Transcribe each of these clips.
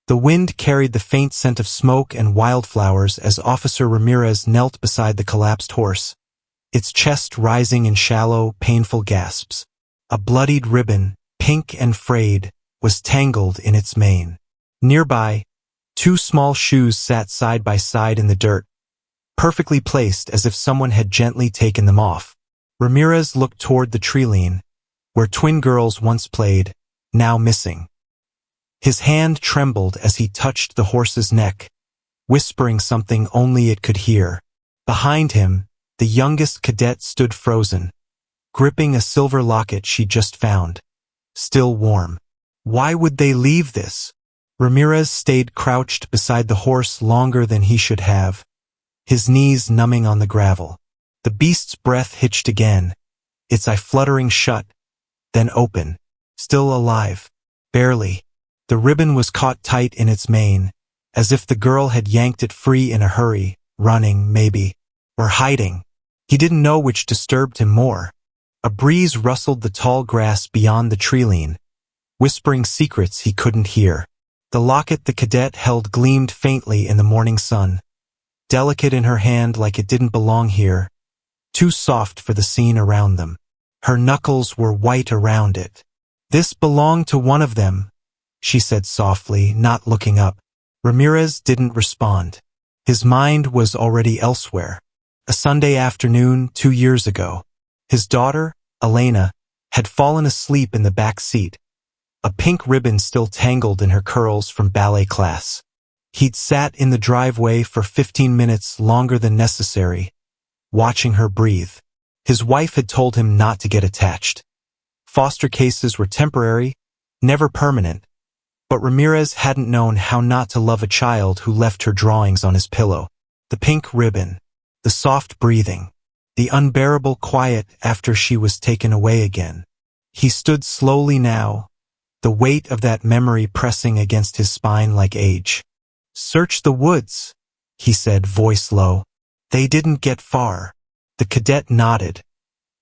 The wind carried the faint scent of smoke and wildflowers as Officer Ramirez knelt beside the collapsed horse, its chest rising in shallow, painful gasps. A bloodied ribbon, pink and frayed, was tangled in its mane. Nearby, two small shoes sat side by side in the dirt, perfectly placed as if someone had gently taken them off. Ramirez looked toward the tree-line, where twin girls once played, now missing. His hand trembled as he touched the horse's neck, whispering something only it could hear. Behind him, the youngest cadet stood frozen, gripping a silver locket she just found, still warm. Why would they leave this? Ramirez stayed crouched beside the horse longer than he should have, his knees numbing on the gravel. The beast's breath hitched again, its eye fluttering shut, then open. Still alive. Barely. The ribbon was caught tight in its mane, as if the girl had yanked it free in a hurry, running, maybe, or hiding. He didn't know which disturbed him more. A breeze rustled the tall grass beyond the tree-line, whispering secrets he couldn't hear. The locket the cadet held gleamed faintly in the morning sun, delicate in her hand like it didn't belong here, too soft for the scene around them. Her knuckles were white around it. This belonged to one of them, she said softly, not looking up. Ramirez didn't respond. His mind was already elsewhere. A Sunday afternoon 2 years ago. His daughter, Elena, had fallen asleep in the back seat, a pink ribbon still tangled in her curls from ballet class. He'd sat in the driveway for 15 minutes longer than necessary, watching her breathe. His wife had told him not to get attached. Foster cases were temporary, never permanent, but Ramirez hadn't known how not to love a child who left her drawings on his pillow. The pink ribbon, the soft breathing, the unbearable quiet after she was taken away again. He stood slowly now, the weight of that memory pressing against his spine like age. "Search the woods," he said, voice low. They didn't get far. The cadet nodded,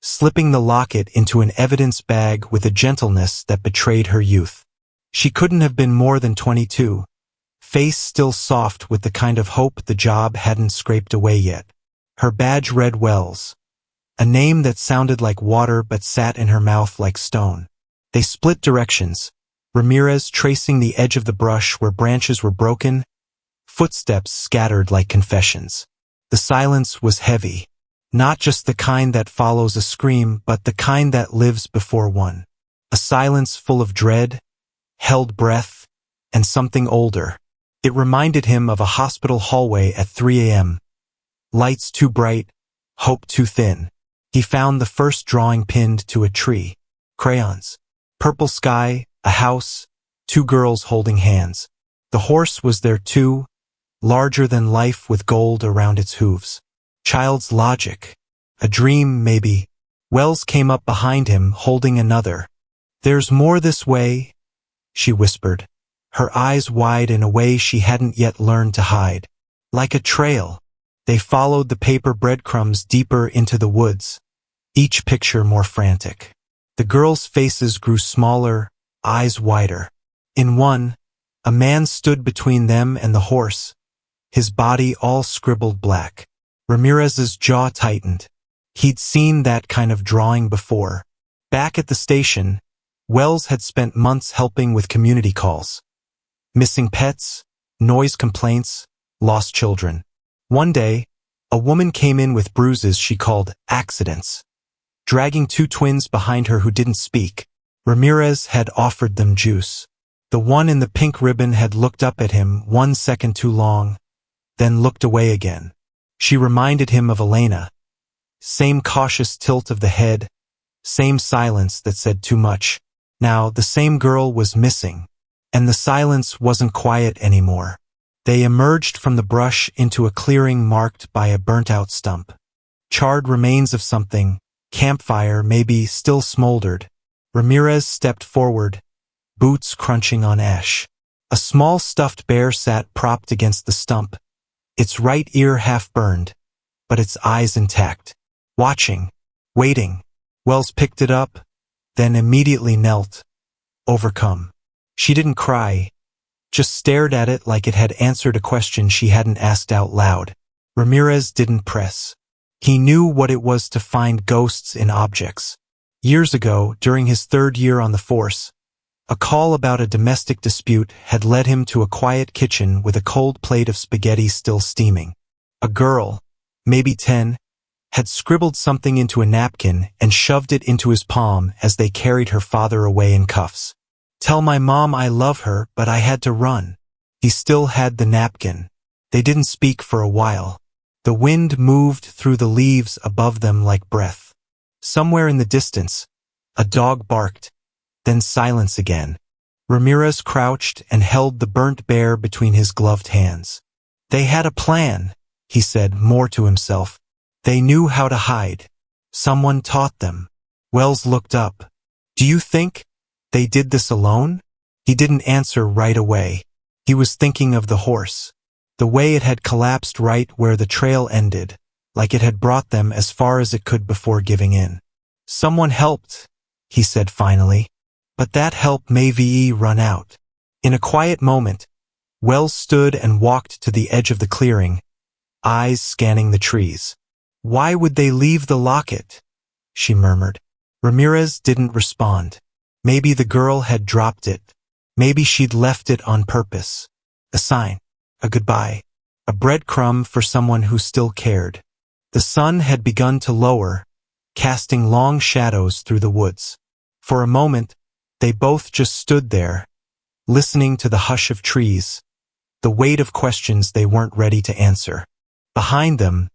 slipping the locket into an evidence bag with a gentleness that betrayed her youth. She couldn't have been more than 22, face still soft with the kind of hope the job hadn't scraped away yet. Her badge read Wells, a name that sounded like water but sat in her mouth like stone. They split directions, Ramirez tracing the edge of the brush where branches were broken, footsteps scattered like confessions. The silence was heavy, not just the kind that follows a scream, but the kind that lives before one. A silence full of dread, held breath, and something older. It reminded him of a hospital hallway at 3 a.m. Lights too bright, hope too thin. He found the first drawing pinned to a tree. Crayons. Purple sky, a house, two girls holding hands. The horse was there too, larger than life with gold around its hooves. Child's logic. A dream, maybe. Wells came up behind him, holding another. "There's more this way," she whispered, her eyes wide in a way she hadn't yet learned to hide. Like a trail, they followed the paper breadcrumbs deeper into the woods, each picture more frantic. The girls' faces grew smaller, eyes wider. In one, a man stood between them and the horse, his body all scribbled black. Ramirez's jaw tightened. He'd seen that kind of drawing before. Back at the station, Wells had spent months helping with community calls. Missing pets, noise complaints, lost children. One day, a woman came in with bruises she called accidents, dragging two twins behind her who didn't speak. Ramirez had offered them juice. The one in the pink ribbon had looked up at him 1 second too long, then looked away again. She reminded him of Elena. Same cautious tilt of the head, same silence that said too much. Now the same girl was missing, and the silence wasn't quiet anymore. They emerged from the brush into a clearing marked by a burnt-out stump. Charred remains of something, campfire maybe, still smoldered. Ramirez stepped forward, boots crunching on ash. A small stuffed bear sat propped against the stump, its right ear half burned, but its eyes intact. Watching, waiting. Wells picked it up, then immediately knelt, overcome. She didn't cry, just stared at it like it had answered a question she hadn't asked out loud. Ramirez didn't press. He knew what it was to find ghosts in objects. Years ago, during his 3rd year on the force, a call about a domestic dispute had led him to a quiet kitchen with a cold plate of spaghetti still steaming. A girl, maybe 10, had scribbled something into a napkin and shoved it into his palm as they carried her father away in cuffs. "Tell my mom I love her, but I had to run." He still had the napkin. They didn't speak for a while. The wind moved through the leaves above them like breath. Somewhere in the distance, a dog barked, then silence again. Ramirez crouched and held the burnt bear between his gloved hands. They had a plan, he said, more to himself. They knew how to hide. Someone taught them. Wells looked up. "Do you think they did this alone?" He didn't answer right away. He was thinking of the horse. The way it had collapsed right where the trail ended, like it had brought them as far as it could before giving in. "Someone helped," he said finally. "But that help may run out." In a quiet moment, Wells stood and walked to the edge of the clearing, eyes scanning the trees. "Why would they leave the locket?" she murmured. Ramirez didn't respond. Maybe the girl had dropped it. Maybe she'd left it on purpose. A sign. A goodbye. A breadcrumb for someone who still cared. The sun had begun to lower, casting long shadows through the woods. For a moment, they both just stood there, listening to the hush of trees, the weight of questions they weren't ready to answer. Behind them,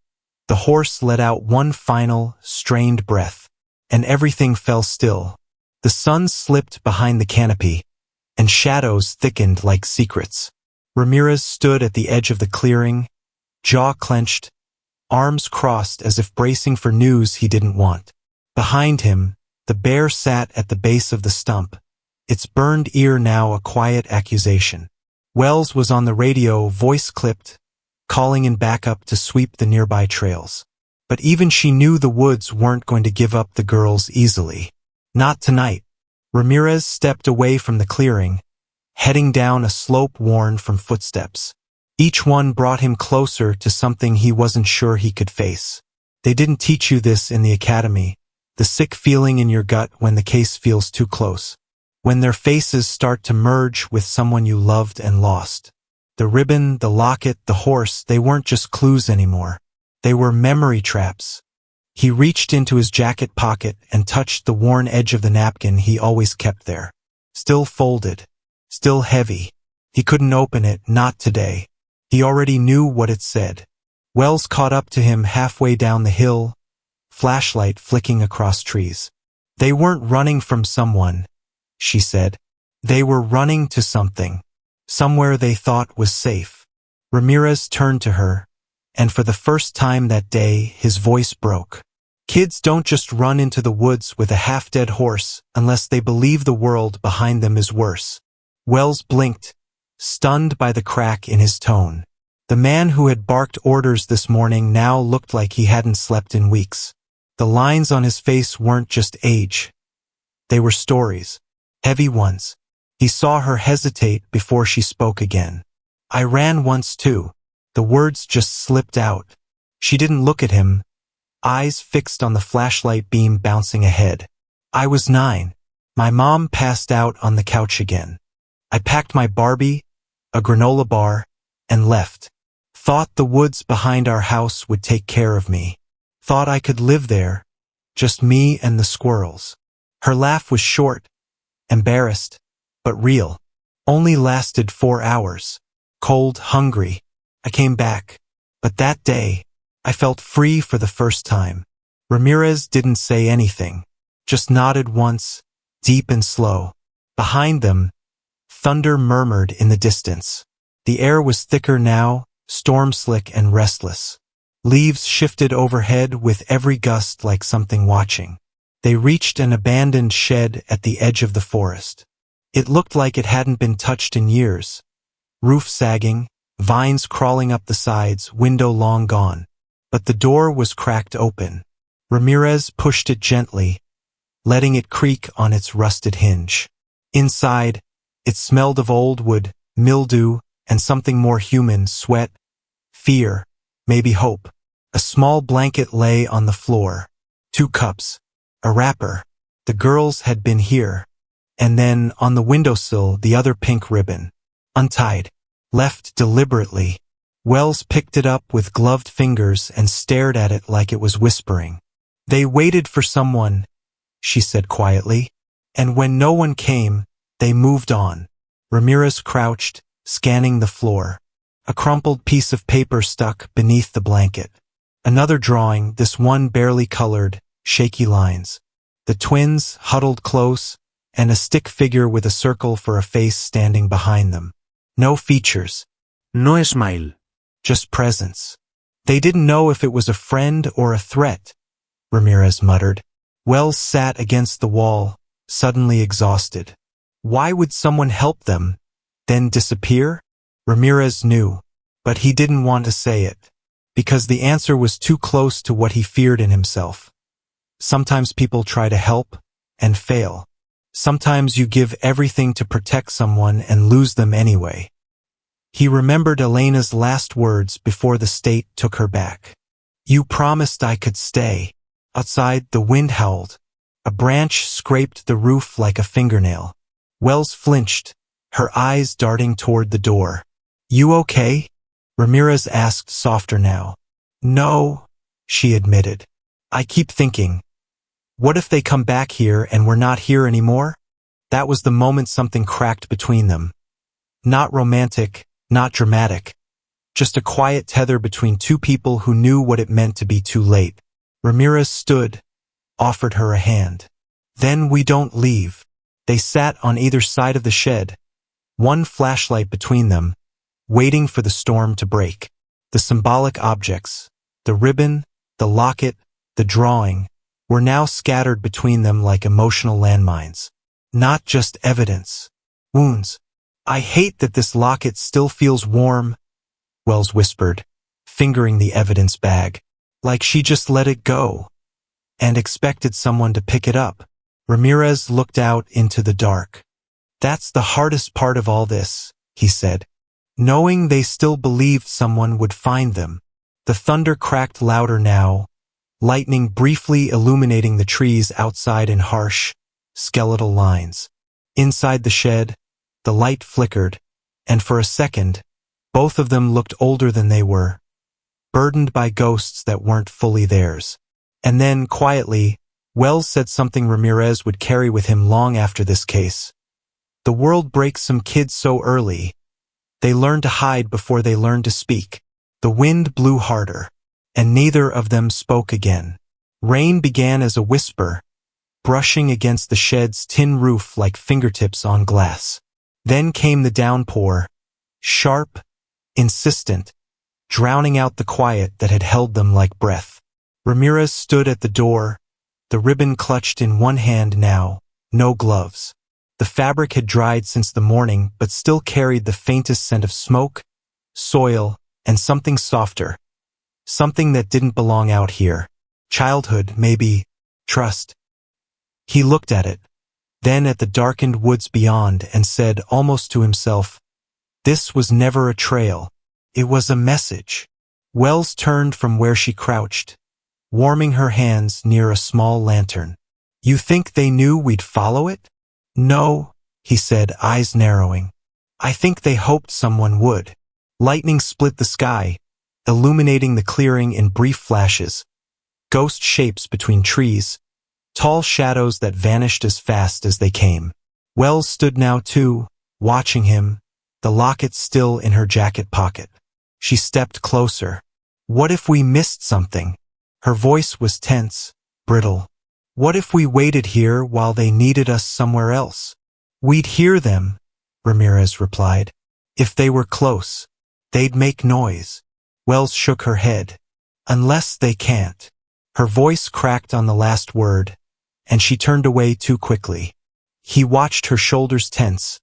the horse let out one final, strained breath, and everything fell still. The sun slipped behind the canopy, and shadows thickened like secrets. Ramirez stood at the edge of the clearing, jaw clenched, arms crossed as if bracing for news he didn't want. Behind him, the bear sat at the base of the stump, its burned ear now a quiet accusation. Wells was on the radio, voice clipped, calling in backup to sweep the nearby trails. But even she knew the woods weren't going to give up the girls easily. Not tonight. Ramirez stepped away from the clearing, heading down a slope worn from footsteps. Each one brought him closer to something he wasn't sure he could face. They didn't teach you this in the academy, the sick feeling in your gut when the case feels too close. When their faces start to merge with someone you loved and lost. The ribbon, the locket, the horse, they weren't just clues anymore. They were memory traps. He reached into his jacket pocket and touched the worn edge of the napkin he always kept there. Still folded. Still heavy. He couldn't open it, not today. He already knew what it said. Wells caught up to him halfway down the hill, flashlight flicking across trees. "They weren't running from someone," she said. "They were running to something. Somewhere they thought was safe." Ramirez turned to her, and for the first time that day, his voice broke. Kids don't just run into the woods with a half-dead horse unless they believe the world behind them is worse. Wells blinked, stunned by the crack in his tone. The man who had barked orders this morning now looked like he hadn't slept in weeks. The lines on his face weren't just age. They were stories. Heavy ones. He saw her hesitate before she spoke again. "I ran once too." The words just slipped out. She didn't look at him, eyes fixed on the flashlight beam bouncing ahead. "I was 9. My mom passed out on the couch again. I packed my Barbie, a granola bar, and left. Thought the woods behind our house would take care of me. Thought I could live there, just me and the squirrels." Her laugh was short, embarrassed, but real. "Only lasted 4 hours. Cold, hungry. I came back. But that day, I felt free for the first time." Ramirez didn't say anything, just nodded once, deep and slow. Behind them, thunder murmured in the distance. The air was thicker now, storm-slick and restless. Leaves shifted overhead with every gust like something watching. They reached an abandoned shed at the edge of the forest. It looked like it hadn't been touched in years. Roof sagging, vines crawling up the sides, window long gone. But the door was cracked open. Ramirez pushed it gently, letting it creak on its rusted hinge. Inside, it smelled of old wood, mildew, and something more human, sweat, fear, maybe hope. A small blanket lay on the floor. 2 cups. A wrapper. The girls had been here. And then, on the windowsill, the other pink ribbon. Untied. Left deliberately. Wells picked it up with gloved fingers and stared at it like it was whispering. They waited for someone, she said quietly. And when no one came, they moved on. Ramirez crouched, scanning the floor. A crumpled piece of paper stuck beneath the blanket. Another drawing, this one barely colored, shaky lines. The twins huddled close, and a stick figure with a circle for a face standing behind them. No features. No smile. Just presence. They didn't know if it was a friend or a threat, Ramirez muttered. Wells sat against the wall, suddenly exhausted. Why would someone help them, then disappear? Ramirez knew, but he didn't want to say it, because the answer was too close to what he feared in himself. Sometimes people try to help and fail. Sometimes you give everything to protect someone and lose them anyway. He remembered Elena's last words before the state took her back. You promised I could stay. Outside, the wind howled. A branch scraped the roof like a fingernail. Wells flinched, her eyes darting toward the door. You okay? Ramirez asked softer now. No, she admitted. I keep thinking. What if they come back here and we're not here anymore? That was the moment something cracked between them. Not romantic, not dramatic. Just a quiet tether between 2 people who knew what it meant to be too late. Ramirez stood, offered her a hand. Then we don't leave. They sat on either side of the shed, one flashlight between them, waiting for the storm to break. The symbolic objects, the ribbon, the locket, the drawing, were now scattered between them like emotional landmines. Not just evidence. Wounds. I hate that this locket still feels warm, Wells whispered, fingering the evidence bag. Like she just let it go, and expected someone to pick it up. Ramirez looked out into the dark. That's the hardest part of all this, he said. Knowing they still believed someone would find them. The thunder cracked louder now, lightning briefly illuminating the trees outside in harsh, skeletal lines. Inside the shed, the light flickered, and for a second, both of them looked older than they were, burdened by ghosts that weren't fully theirs. And then, quietly, Wells said something Ramirez would carry with him long after this case. The world breaks some kids so early. They learn to hide before they learn to speak. The wind blew harder, and neither of them spoke again. Rain began as a whisper, brushing against the shed's tin roof like fingertips on glass. Then came the downpour, sharp, insistent, drowning out the quiet that had held them like breath. Ramirez stood at the door, the ribbon clutched in one hand now, no gloves. The fabric had dried since the morning but still carried the faintest scent of smoke, soil, and something softer. Something that didn't belong out here. Childhood, maybe. Trust. He looked at it, then at the darkened woods beyond and said almost to himself, this was never a trail. It was a message. Wells turned from where she crouched, warming her hands near a small lantern. You think they knew we'd follow it? No, he said, eyes narrowing. I think they hoped someone would. Lightning split the sky, illuminating the clearing in brief flashes. Ghost shapes between trees, tall shadows that vanished as fast as they came. Wells stood now too, watching him, the locket still in her jacket pocket. She stepped closer. What if we missed something? Her voice was tense, brittle. What if we waited here while they needed us somewhere else? We'd hear them, Ramirez replied. If they were close, they'd make noise. Wells shook her head. Unless they can't. Her voice cracked on the last word, and she turned away too quickly. He watched her shoulders tense,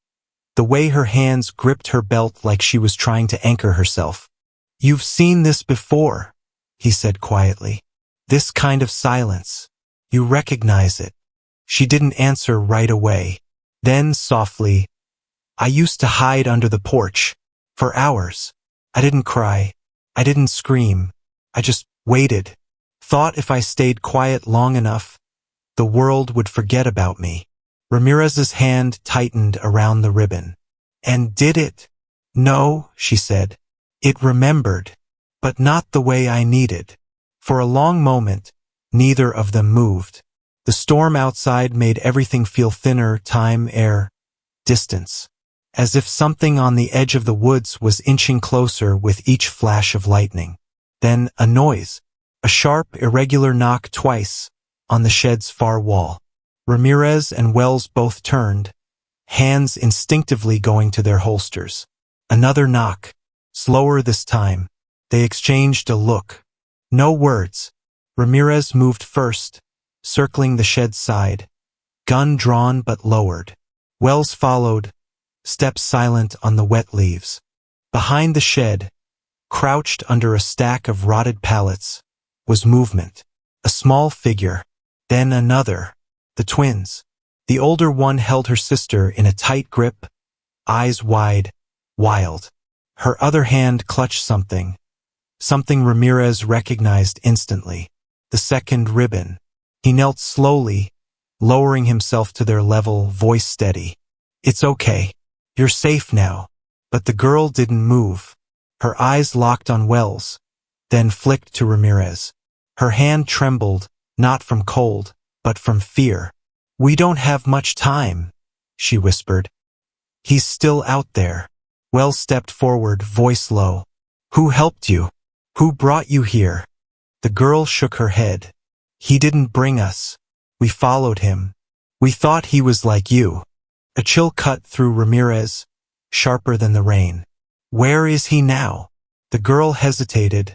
the way her hands gripped her belt like she was trying to anchor herself. You've seen this before, he said quietly. This kind of silence. You recognize it. She didn't answer right away. Then, softly, I used to hide under the porch. For hours. I didn't cry. I didn't scream. I just waited. Thought if I stayed quiet long enough, the world would forget about me. Ramirez's hand tightened around the ribbon. And did it? No, she said. It remembered. But not the way I needed. For a long moment, neither of them moved. The storm outside made everything feel thinner, time, air, distance. As if something on the edge of the woods was inching closer with each flash of lightning. Then a noise. A sharp, irregular knock twice on the shed's far wall. Ramirez and Wells both turned, hands instinctively going to their holsters. Another knock. Slower this time. They exchanged a look. No words. Ramirez moved first, circling the shed's side, gun drawn but lowered. Wells followed, steps silent on the wet leaves. Behind the shed, crouched under a stack of rotted pallets, was movement. A small figure. Then another. The twins. The older one held her sister in a tight grip, eyes wide, wild. Her other hand clutched something. Something Ramirez recognized instantly. The second ribbon. He knelt slowly, lowering himself to their level, voice steady. It's okay. You're safe now. But the girl didn't move. Her eyes locked on Wells, then flicked to Ramirez. Her hand trembled, not from cold, but from fear. We don't have much time, she whispered. He's still out there. Wells stepped forward, voice low. Who helped you? Who brought you here? The girl shook her head. He didn't bring us. We followed him. We thought he was like you. A chill cut through Ramirez, sharper than the rain. Where is he now? The girl hesitated,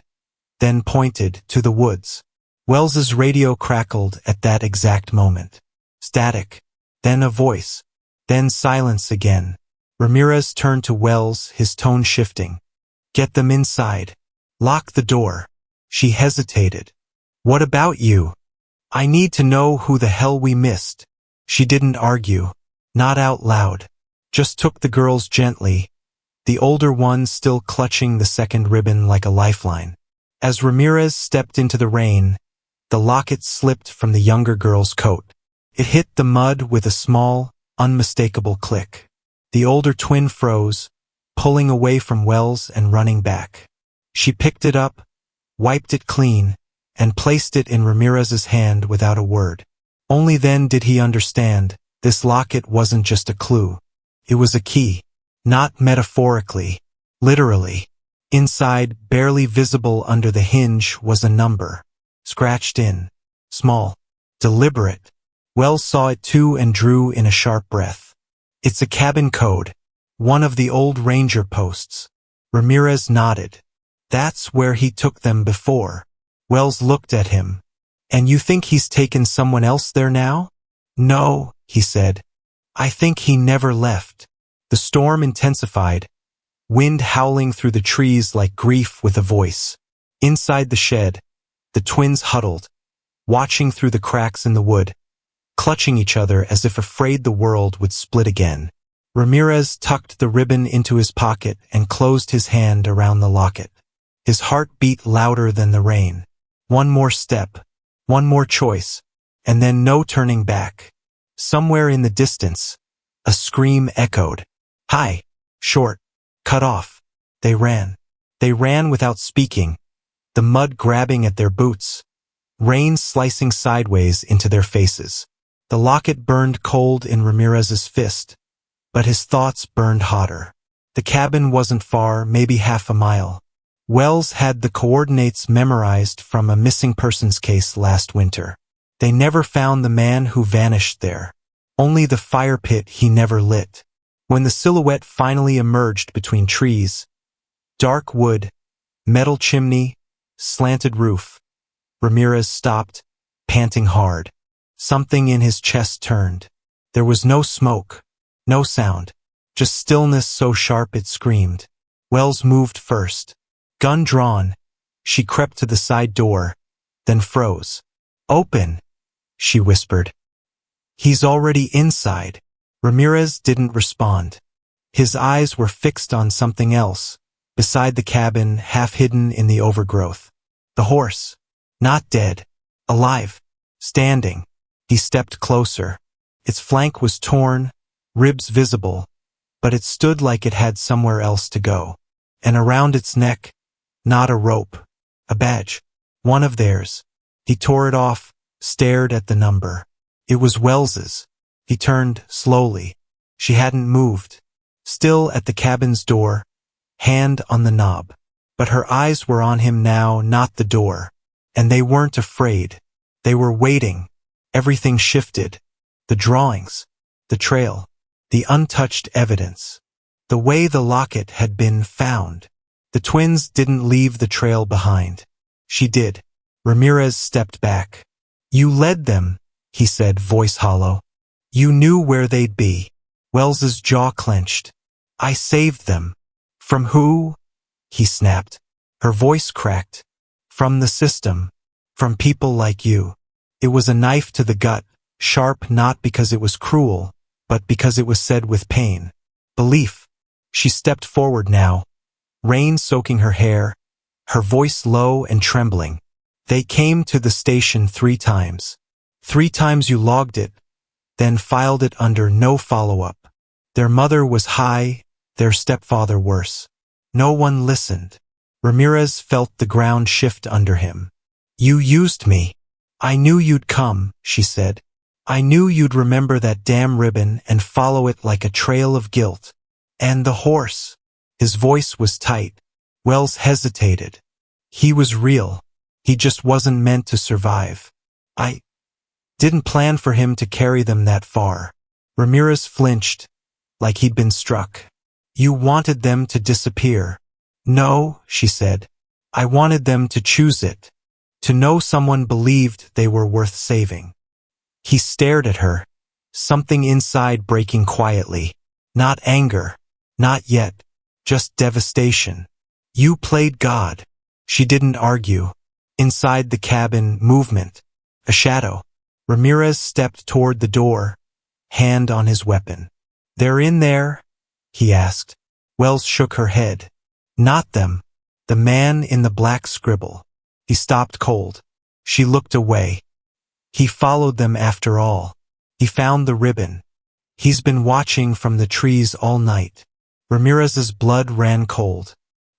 then pointed to the woods. Wells's radio crackled at that exact moment. Static, then a voice, then silence again. Ramirez turned to Wells, his tone shifting. Get them inside. Lock the door. She hesitated. What about you? I need to know who the hell we missed. She didn't argue. Not out loud. Just took the girls gently, the older one still clutching the second ribbon like a lifeline. As Ramirez stepped into the rain, the locket slipped from the younger girl's coat. It hit the mud with a small, unmistakable click. The older twin froze, pulling away from Wells and running back. She picked it up, wiped it clean, and placed it in Ramirez's hand without a word. Only then did he understand. This locket wasn't just a clue. It was a key. Not metaphorically. Literally. Inside, barely visible under the hinge, was a number. Scratched in. Small. Deliberate. Wells saw it too and drew in a sharp breath. It's a cabin code. One of the old ranger posts. Ramirez nodded. That's where he took them before. Wells looked at him. And you think he's taken someone else there now? No, he said. I think he never left. The storm intensified, wind howling through the trees like grief with a voice. Inside the shed, the twins huddled, watching through the cracks in the wood, clutching each other as if afraid the world would split again. Ramirez tucked the ribbon into his pocket and closed his hand around the locket. His heart beat louder than the rain. One more step, one more choice, and then no turning back. Somewhere in the distance, a scream echoed. High, short, cut off. They ran. They ran without speaking, the mud grabbing at their boots, rain slicing sideways into their faces. The locket burned cold in Ramirez's fist, but his thoughts burned hotter. The cabin wasn't far, maybe half a mile. Wells had the coordinates memorized from a missing persons case last winter. They never found the man who vanished there. Only the fire pit he never lit. When the silhouette finally emerged between trees, dark wood, metal chimney, slanted roof, Ramirez stopped, panting hard. Something in his chest turned. There was no smoke, no sound, just stillness so sharp it screamed. Wells moved first. Gun drawn, she crept to the side door, then froze. Open, she whispered. He's already inside. Ramirez didn't respond. His eyes were fixed on something else, beside the cabin, half hidden in the overgrowth. The horse. Not dead. Alive. Standing. He stepped closer. Its flank was torn, ribs visible, but it stood like it had somewhere else to go. And around its neck, not a rope, a badge. One of theirs. He tore it off, stared at the number. It was Wells's. He turned slowly. She hadn't moved. Still at the cabin's door, hand on the knob. But her eyes were on him now, not the door. And they weren't afraid. They were waiting. Everything shifted. The drawings. The trail. The untouched evidence. The way the locket had been found. The twins didn't leave the trail behind. She did. Ramirez stepped back. You led them, he said, voice hollow. You knew where they'd be. Wells's jaw clenched. I saved them. From who? He snapped. Her voice cracked. From the system. From people like you. It was a knife to the gut, sharp not because it was cruel, but because it was said with pain. Belief. She stepped forward now, rain soaking her hair, her voice low and trembling. They came to the station 3 times. 3 times you logged it, then filed it under no follow-up. Their mother was high, their stepfather worse. No one listened. Ramirez felt the ground shift under him. You used me. I knew you'd come, she said. I knew you'd remember that damn ribbon and follow it like a trail of guilt. And the horse. His voice was tight. Wells hesitated. He was real. He just wasn't meant to survive. I didn't plan for him to carry them that far. Ramirez flinched, like he'd been struck. You wanted them to disappear. No, she said. I wanted them to choose it. To know someone believed they were worth saving. He stared at her, something inside breaking quietly. Not anger. Not yet. Just devastation. You played God. She didn't argue. Inside the cabin, movement. A shadow. Ramirez stepped toward the door, hand on his weapon. They're in there? He asked. Wells shook her head. Not them. The man in the black scribble. He stopped cold. She looked away. He followed them after all. He found the ribbon. He's been watching from the trees all night. Ramirez's blood ran cold.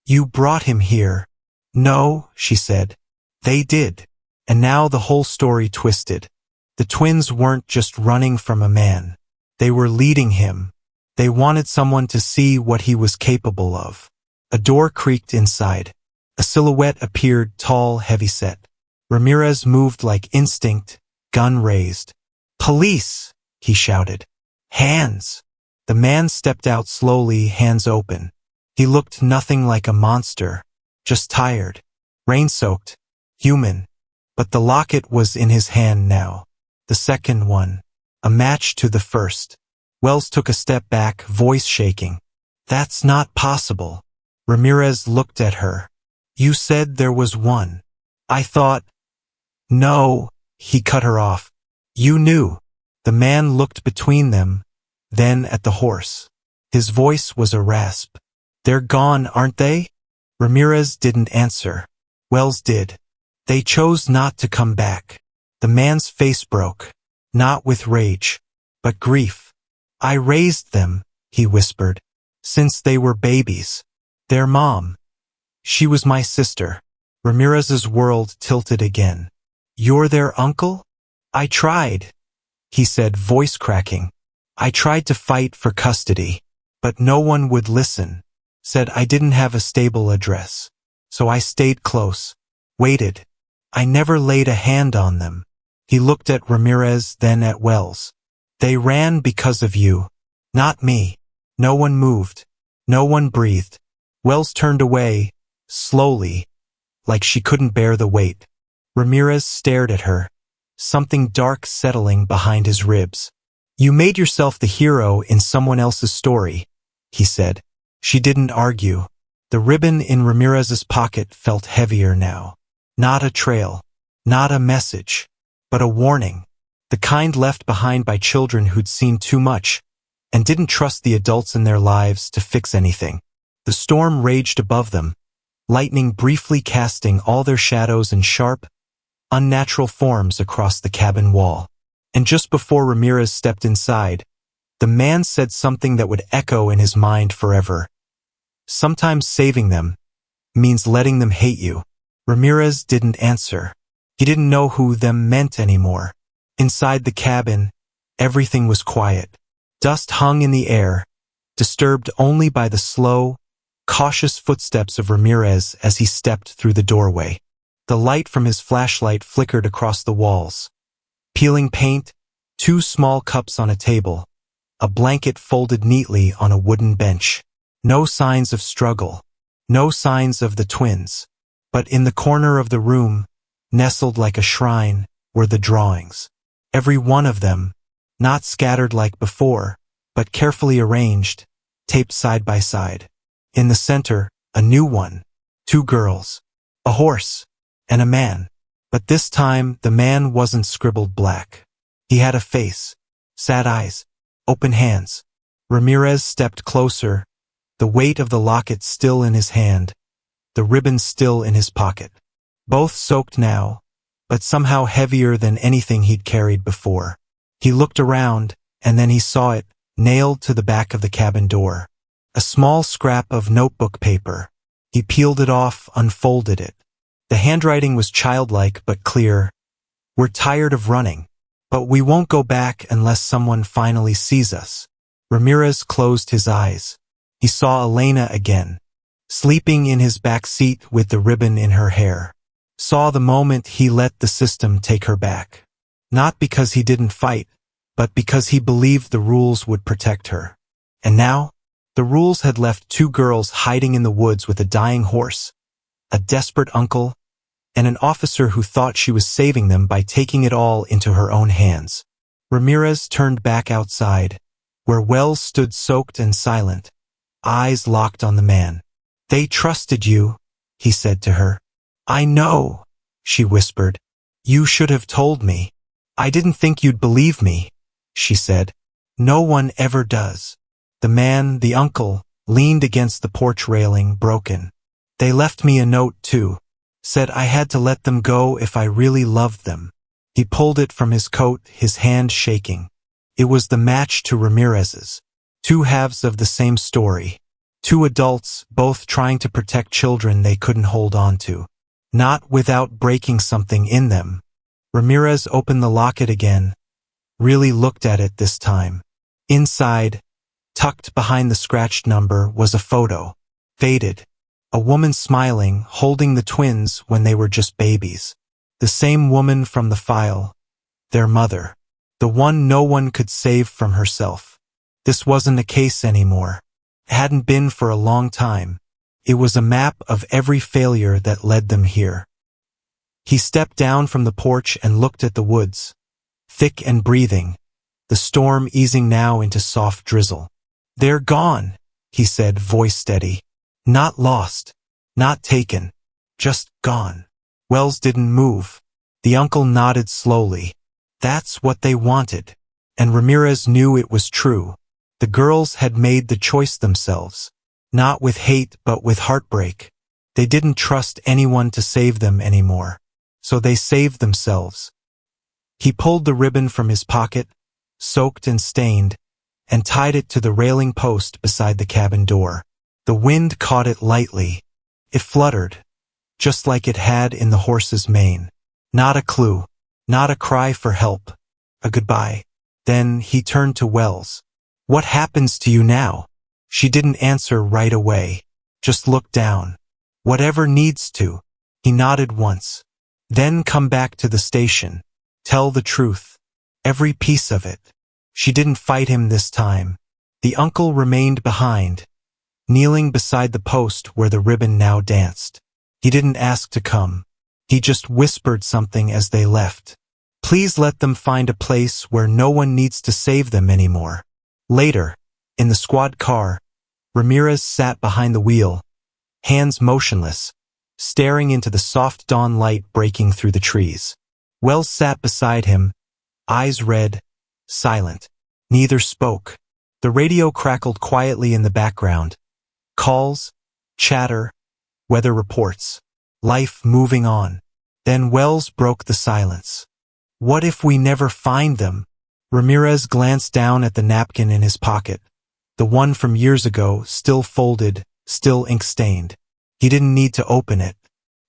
You brought him here. No, she said. They did. And now the whole story twisted. The twins weren't just running from a man. They were leading him. They wanted someone to see what he was capable of. A door creaked inside. A silhouette appeared, tall, heavy-set. Ramirez moved like instinct, gun raised. Police! He shouted. Hands! The man stepped out slowly, hands open. He looked nothing like a monster, just tired, rain-soaked, human. But the locket was in his hand now. The second one. A match to the first. Wells took a step back, voice shaking. That's not possible. Ramirez looked at her. You said there was one. I thought... No, he cut her off. You knew. The man looked between them, then at the horse. His voice was a rasp. They're gone, aren't they? Ramirez didn't answer. Wells did. They chose not to come back. The man's face broke. Not with rage, but grief. I raised them, he whispered, since they were babies. Their mom. She was my sister. Ramirez's world tilted again. You're their uncle? I tried, he said, voice cracking. I tried to fight for custody, but no one would listen. Said I didn't have a stable address. So I stayed close. Waited. I never laid a hand on them. He looked at Ramirez, then at Wells. They ran because of you. Not me. No one moved. No one breathed. Wells turned away, slowly, like she couldn't bear the weight. Ramirez stared at her, something dark settling behind his ribs. You made yourself the hero in someone else's story, he said. She didn't argue. The ribbon in Ramirez's pocket felt heavier now. Not a trail, not a message, but a warning. The kind left behind by children who'd seen too much, and didn't trust the adults in their lives to fix anything. The storm raged above them, lightning briefly casting all their shadows in sharp, unnatural forms across the cabin wall. And just before Ramirez stepped inside, the man said something that would echo in his mind forever. Sometimes saving them means letting them hate you. Ramirez didn't answer. He didn't know who them meant anymore. Inside the cabin, everything was quiet. Dust hung in the air, disturbed only by the slow, cautious footsteps of Ramirez as he stepped through the doorway. The light from his flashlight flickered across the walls. Peeling paint, 2 small cups on a table, a blanket folded neatly on a wooden bench. No signs of struggle, no signs of the twins. But in the corner of the room, nestled like a shrine, were the drawings. Every one of them, not scattered like before, but carefully arranged, taped side by side. In the center, a new one. 2 girls, a horse, and a man. But this time, the man wasn't scribbled black. He had a face, sad eyes, open hands. Ramirez stepped closer, the weight of the locket still in his hand, the ribbon still in his pocket. Both soaked now, but somehow heavier than anything he'd carried before. He looked around, and then he saw it, nailed to the back of the cabin door. A small scrap of notebook paper. He peeled it off, unfolded it. The handwriting was childlike but clear. "We're tired of running, but we won't go back unless someone finally sees us." Ramirez closed his eyes. He saw Elena again, sleeping in his back seat with the ribbon in her hair. Saw the moment he let the system take her back. Not because he didn't fight, but because he believed the rules would protect her. And now, the rules had left 2 girls hiding in the woods with a dying horse, a desperate uncle, and an officer who thought she was saving them by taking it all into her own hands. Ramirez turned back outside, where Wells stood soaked and silent, eyes locked on the man. "They trusted you," he said to her. "I know," she whispered. "You should have told me." "I didn't think you'd believe me," she said. "No one ever does." The man, the uncle, leaned against the porch railing, broken. "They left me a note, too. Said I had to let them go if I really loved them." He pulled it from his coat, his hand shaking. It was the match to Ramirez's. 2 halves of the same story. 2 adults, both trying to protect children they couldn't hold on to. Not without breaking something in them. Ramirez opened the locket again, really looked at it this time. Inside, tucked behind the scratched number, was a photo. Faded. A woman smiling, holding the twins when they were just babies. The same woman from the file. Their mother. The one no one could save from herself. This wasn't a case anymore. It hadn't been for a long time. It was a map of every failure that led them here. He stepped down from the porch and looked at the woods. Thick and breathing. The storm easing now into soft drizzle. "They're gone," he said, voice steady. "Not lost. Not taken. Just gone." Wells didn't move. The uncle nodded slowly. That's what they wanted. And Ramirez knew it was true. The girls had made the choice themselves. Not with hate, but with heartbreak. They didn't trust anyone to save them anymore. So they saved themselves. He pulled the ribbon from his pocket, soaked and stained, and tied it to the railing post beside the cabin door. The wind caught it lightly. It fluttered, just like it had in the horse's mane. Not a clue, not a cry for help, a goodbye. Then he turned to Wells. "What happens to you now?" She didn't answer right away, just looked down. "Whatever needs to." He nodded once. "Then come back to the station. Tell the truth. Every piece of it." She didn't fight him this time. The uncle remained behind, kneeling beside the post where the ribbon now danced. He didn't ask to come. He just whispered something as they left. Please let them find a place where no one needs to save them anymore. Later, in the squad car, Ramirez sat behind the wheel, hands motionless, staring into the soft dawn light breaking through the trees. Wells sat beside him, eyes red, silent. Neither spoke. The radio crackled quietly in the background. Calls, chatter, weather reports. Life moving on. Then Wells broke the silence. What if we never find them? Ramirez glanced down at the napkin in his pocket. The one from years ago, still folded, still ink-stained. He didn't need to open it.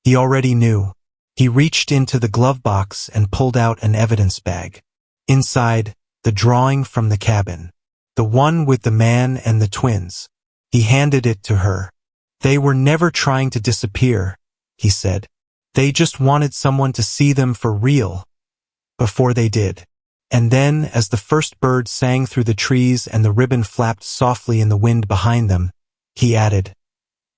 He already knew. He reached into the glove box and pulled out an evidence bag. Inside, the drawing from the cabin. The one with the man and the twins. He handed it to her. They were never trying to disappear, he said. They just wanted someone to see them for real. Before they did. And then, as the first bird sang through the trees and the ribbon flapped softly in the wind behind them, he added,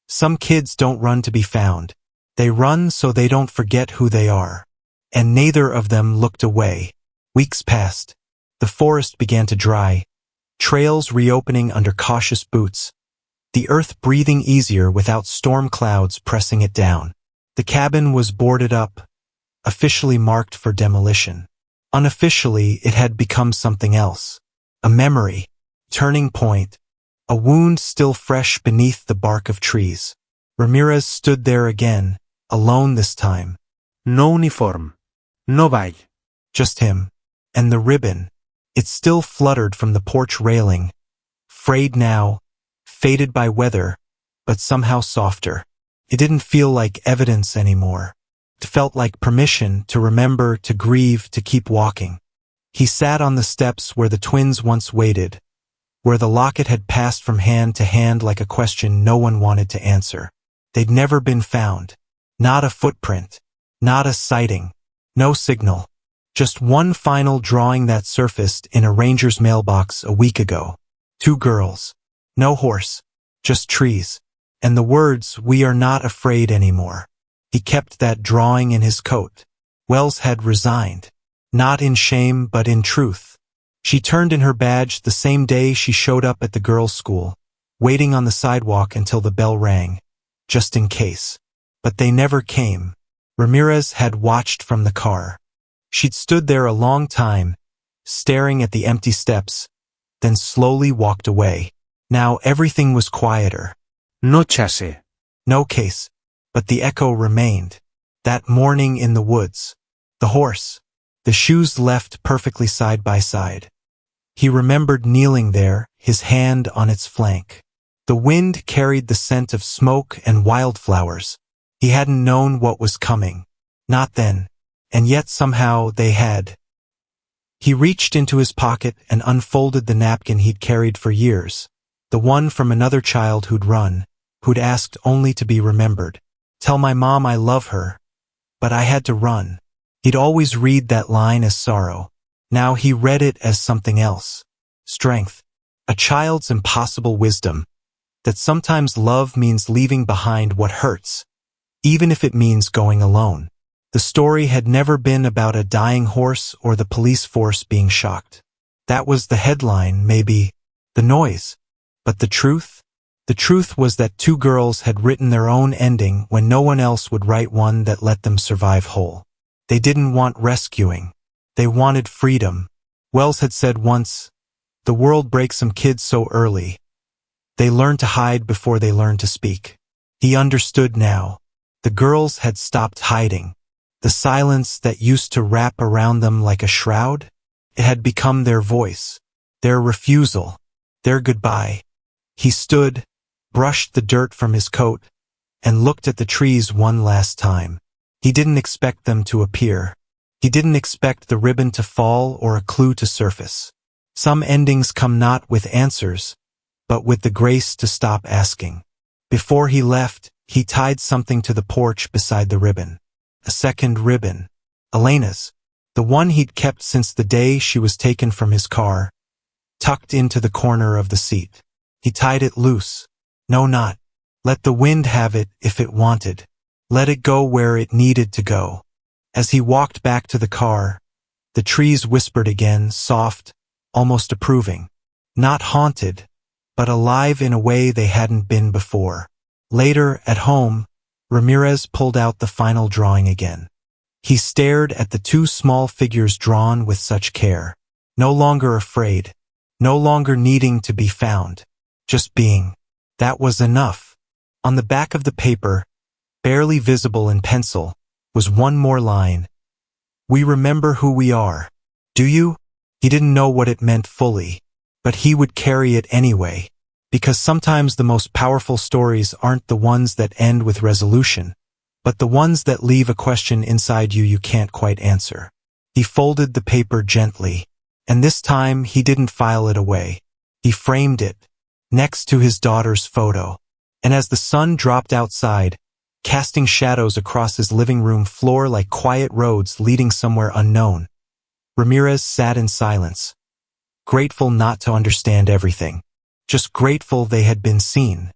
"Some kids don't run to be found. They run so they don't forget who they are." And neither of them looked away. Weeks passed. The forest began to dry. Trails reopening under cautious boots. The earth breathing easier without storm clouds pressing it down. The cabin was boarded up, officially marked for demolition. Unofficially, it had become something else. A memory, turning point, a wound still fresh beneath the bark of trees. Ramirez stood there again, alone this time. No uniform. No badge. Just him. And the ribbon. It still fluttered from the porch railing. Frayed now, faded by weather, but somehow softer. It didn't feel like evidence anymore. It felt like permission to remember, to grieve, to keep walking. He sat on the steps where the twins once waited, where the locket had passed from hand to hand like a question no one wanted to answer. They'd never been found. Not a footprint. Not a sighting. No signal. Just one final drawing that surfaced in a ranger's mailbox a week ago. 2 girls. No horse. Just trees. And the words, "We are not afraid anymore." He kept that drawing in his coat. Wells had resigned. Not in shame, but in truth. She turned in her badge the same day she showed up at the girls' school, waiting on the sidewalk until the bell rang, just in case. But they never came. Ramirez had watched from the car. She'd stood there a long time, staring at the empty steps, then slowly walked away. Now everything was quieter. No chasse. No case. But the echo remained. That morning in the woods. The horse. The shoes left perfectly side by side. He remembered kneeling there, his hand on its flank. The wind carried the scent of smoke and wildflowers. He hadn't known what was coming. Not then. And yet somehow they had. He reached into his pocket and unfolded the napkin he'd carried for years. The one from another child who'd run, who'd asked only to be remembered. "Tell my mom I love her." But I had to run. He'd always read that line as sorrow. Now he read it as something else. Strength. A child's impossible wisdom. That sometimes love means leaving behind what hurts, even if it means going alone. The story had never been about a dying horse or the police force being shocked. That was the headline, maybe, the noise. But the truth? The truth was that 2 girls had written their own ending when no one else would write one that let them survive whole. They didn't want rescuing. They wanted freedom. Wells had said once, "The world breaks some kids so early. They learn to hide before they learn to speak." He understood now. The girls had stopped hiding. The silence that used to wrap around them like a shroud, it had become their voice, their refusal, their goodbye. He stood, brushed the dirt from his coat, and looked at the trees one last time. He didn't expect them to appear. He didn't expect the ribbon to fall or a clue to surface. Some endings come not with answers, but with the grace to stop asking. Before he left, he tied something to the porch beside the ribbon. A second ribbon. Elena's. The one he'd kept since the day she was taken from his car, tucked into the corner of the seat. He tied it loose. No knot. Let the wind have it if it wanted. Let it go where it needed to go. As he walked back to the car, the trees whispered again, soft, almost approving. Not haunted, but alive in a way they hadn't been before. Later, at home, Ramirez pulled out the final drawing again. He stared at the 2 small figures drawn with such care. No longer afraid. no longer needing to be found, just being. That was enough. On the back of the paper, barely visible in pencil, was one more line. We remember who we are. Do you? He didn't know what it meant fully, but he would carry it anyway, because sometimes the most powerful stories aren't the ones that end with resolution, but the ones that leave a question inside you can't quite answer. He folded the paper gently, and this time he didn't file it away. He framed it, next to his daughter's photo, and as the sun dropped outside, casting shadows across his living room floor like quiet roads leading somewhere unknown, Ramirez sat in silence, grateful not to understand everything, just grateful they had been seen.